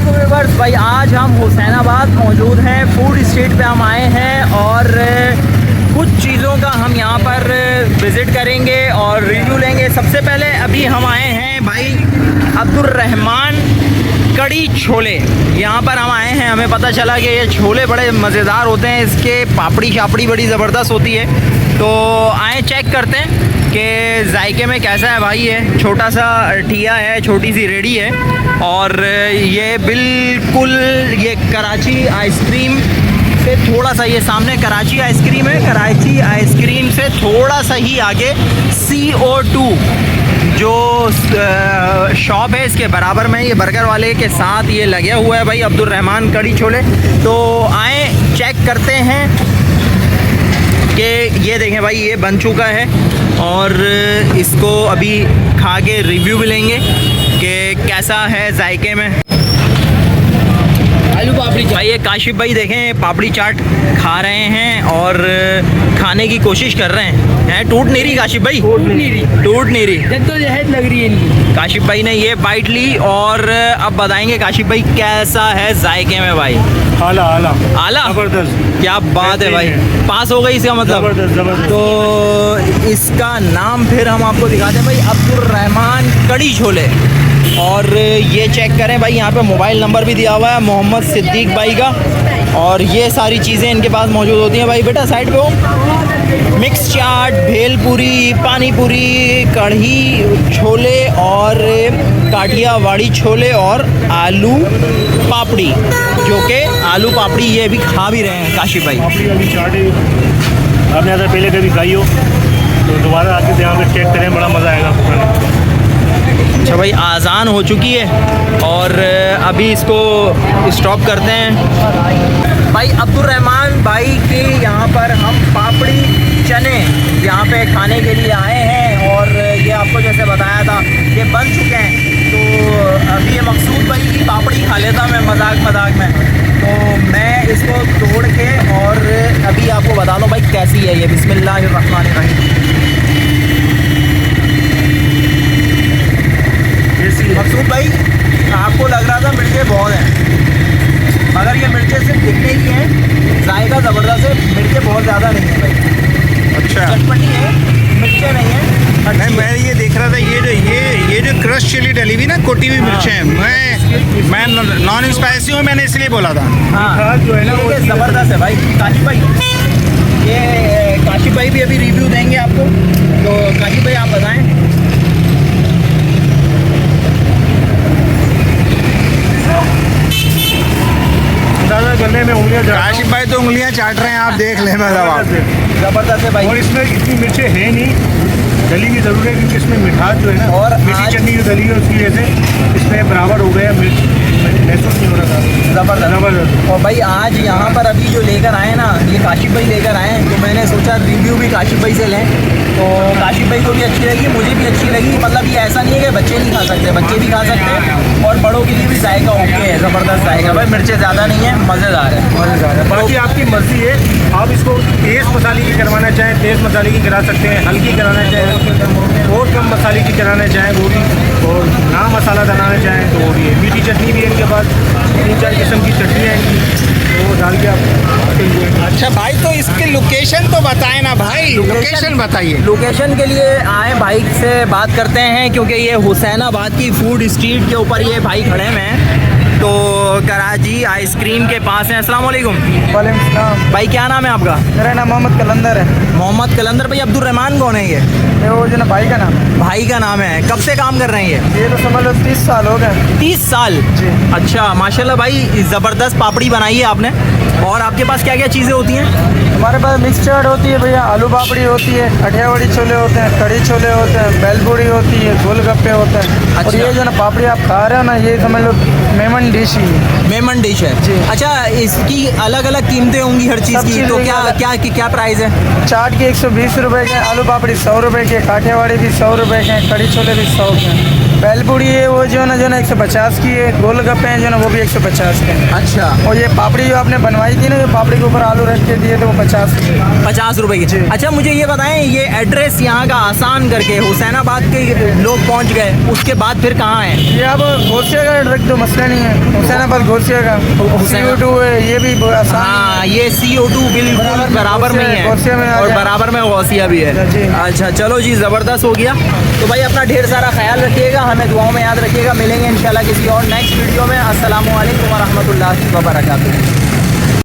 वालेकुम व्यूअर्स। भाई आज हम हुसैनाबाद मौजूद हैं, फूड स्ट्रीट पे हम आए हैं और कुछ चीज़ों का हम यहाँ पर विज़िट करेंगे और रिव्यू लेंगे। सबसे पहले अभी हम आए हैं भाई अब्दुर्रहमान कड़ी छोले, यहाँ पर हम आए हैं। हमें पता चला कि ये छोले बड़े मज़ेदार होते हैं, इसके पापड़ी शापड़ी बड़ी ज़बरदस्त होती है। तो आए चेक करते हैं कि जायके में कैसा है भाई। ये छोटा सा ठिया है, छोटी सी रेडी है और ये बिल्कुल ये कराची आइसक्रीम से थोड़ा सा, ये सामने कराची आइसक्रीम है, कराची आइसक्रीम से थोड़ा सा ही आगे CO2 जो शॉप है इसके बराबर में ये बर्गर वाले के साथ ये लगे हुआ है भाई अब्दुर्रहमान कड़ी छोले। तो आए चेक करते हैं कि ये देखें भाई ये बन चुका है और इसको अभी खा के रिव्यू भी लेंगे कि कैसा है जायके में। आलू पापड़ी भाई ये काशिफ भाई देखें पापड़ी चाट खा रहे हैं और खाने की कोशिश कर रहे हैं। टूट नहीं रही काशिफ भाई, टूट नहीं रही जद्दोजहद लग रही है इनकी। काशिफ भाई ने ये बाइट ली और अब बताएंगे काशिफ भाई कैसा है जायके में भाई। आला आला आला जबरदस्त, क्या बात है भाई, पास हो गई इसका मतलब। जबरदस्त। तो इसका नाम फिर हम आपको दिखाते हैं भाई अब्दुर्रहमान कड़ी छोले। और ये चेक करें भाई, यहाँ पे मोबाइल नंबर भी दिया हुआ है मोहम्मद सिद्दीक भाई का और ये सारी चीज़ें इनके पास मौजूद होती हैं भाई। बेटा साइड पे हो। मिक्स चाट, भेलपुरी, पानी पूरी, कढ़ी छोले और काठियावाड़ी छोले और आलू पापड़ी, जो कि आलू पापड़ी ये भी खा भी रहे हैं काशिफ भाई। पापड़ी वाली चाट आपने अगर पहले कभी खाई हो तो दोबारा आके यहाँ पे चेक करें, बड़ा मज़ा आएगा। अच्छा भाई आज़ान हो चुकी है और अभी इसको स्टॉप करते हैं। भाई अब्दुर्रहमान भाई के यहाँ पर हम पापड़ी चने यहाँ पे खाने के लिए आए हैं और ये आपको जैसे बताया था ये बन चुके हैं। तो अभी ये मकसूद भाई की पापड़ी खा लेता मैं मजाक में, तो मैं इसको तोड़ के और अभी आपको बता दूँ भाई कैसी है ये। बिस्मिल्लाहिर्रहमानिर्रहीम। मकसूद भाई आपको लग रहा था मिर्चें बहुत हैं, मगर ये मिर्चें सिर्फ दिखने की हैं, जायका ज़बरदस्त है, मिर्चें बहुत ज़्यादा नहीं है भाई। अच्छा, चटपटी है, मिर्चें नहीं है। नहीं, मैं ये देख रहा था ये जो क्रश चिली डली हुई ना, कोटी हुई मिर्चें हैं। मैं नॉन स्पाइसी हूँ, मैंने इसलिए बोला था। हाँ जो है ना ये ज़बरदस्त है भाई। काशिफ भाई ये काशिफ भाई भी अभी रिव्यू देंगे आपको, तो काशिफ भाई आप बताएँ। गले में उंगलियां काशिफ भाई तो उंगलियां चाट रहे हैं, आप देख लें। ज़बरदस्त है भाई। और इसमें इतनी मिर्चें है नहीं, डली की ज़रूरत है क्योंकि इसमें मिठास जो है ना और मीठी चटनी जो डली है उसकी वजह से इसमें बराबर हो गया, मिर्च महसूस नहीं हो रहा था। ज़बरदस्त। और भाई आज यहाँ पर अभी जो लेकर आए ना, ये काशिफ भाई लेकर आए हैं, तो मैंने सोचा रिव्यू भी काशिफ भाई से लें। तो काशिफ भाई को भी अच्छी लगी, मुझे भी अच्छी लगी। मतलब ये ऐसा नहीं है कि बच्चे नहीं खा सकते, बच्चे भी खा सकते हैं और बड़ों के लिए भी जायका ओके है, ज़बरदस्त जायका भाई। मिर्चें ज़्यादा नहीं है, मज़ेदार है। बाकी आपकी मर्जी है, आप इसको तेज़ मसाले की करवाना चाहें तेज़ मसाले की करा सकते हैं, हल्की कराना चाहें और कम मसाले की कराना चाहें वो भी, और ना मसाला बनाना चाहें तो वो भी है। मीठी चटनी भी है इनके पास, 3-4 किस्म की चटनियाँ हैं तो वो डाल के आप। अच्छा भाई, तो इसके लोकेशन तो बताएं ना भाई, लोकेशन बताइए। लोकेशन के लिए आए भाई से बात करते हैं, क्योंकि ये हुसैनाबाद की फूड स्ट्रीट के ऊपर ये भाई खड़े हैं, तो कराची आइसक्रीम के पास हैं। अस्सलाम वालेकुम। वालेकुम सलाम। भाई क्या नाम है आपका? मेरा नाम मोहम्मद कलंदर है। मोहम्मद कलंदर भाई। अब्दुर्रहमान कौन है ये? वो जो ना भाई का नाम। भाई का नाम है। कब से काम कर रहे हैं ये तो समझ लो 30 साल हो गए। 30 साल जी। अच्छा माशाल्लाह भाई, ज़बरदस्त पापड़ी बनाई है आपने। और आपके पास क्या क्या चीज़ें होती हैं? हमारे पास मिक्स चाट होती है भैया, आलू पापड़ी होती है, काठियावाड़ी छोले होते हैं, कड़ी छोले होते हैं, बेलपूरी होती है, गोलगप्पे होते हैं। और अच्छा। ये जो ना पापड़ी आप खा रहे हो ना, ये समझ लो मेमन डिश ही है। मेमन डिश है जी। अच्छा, इसकी अलग अलग कीमतें होंगी हर चीज़ सब की, चीज़ तो की क्या अलग। क्या क्या प्राइस है? चाट की 120 रुपए के, आलू पापड़ी 100 रुपए के, काठियावाड़ी भी 100 रुपए के, कड़ी छोले भी 100 के। बेलपूड़ी है वो जो है ना 150 की है। गोलगप्पे हैं जो ना वो भी 150 के हैं। अच्छा, और ये पापड़ी जो आपने बनवाई थी ना, ये पापड़ी के ऊपर आलू रख के दिए तो वो 50 की है। 50 रुपए की। अच्छा, मुझे ये बताएं, ये एड्रेस यहाँ का आसान करके हुसैनाबाद के लोग पहुँच गए, उसके बाद फिर कहाँ है? ये आप घोसिया का रख दो, मसला नहीं है। हुसैनाबाद घोसिया का CO2 है, ये भी आसान हाँ, ये CO2 बिल्कुल बराबर में ही गौसिया में है आ और गया। बराबर में गौसिया भी है। जी। अच्छा, चलो जी, ज़बरदस्त हो गया। तो भाई अपना ढेर सारा ख्याल रखिएगा, हमें दुआओं में याद रखिएगा। मिलेंगे इंशाल्लाह किसी और नेक्स्ट वीडियो में। अस्सलामु अलैकुम व रहमतुल्लाहि व बरकातुहू।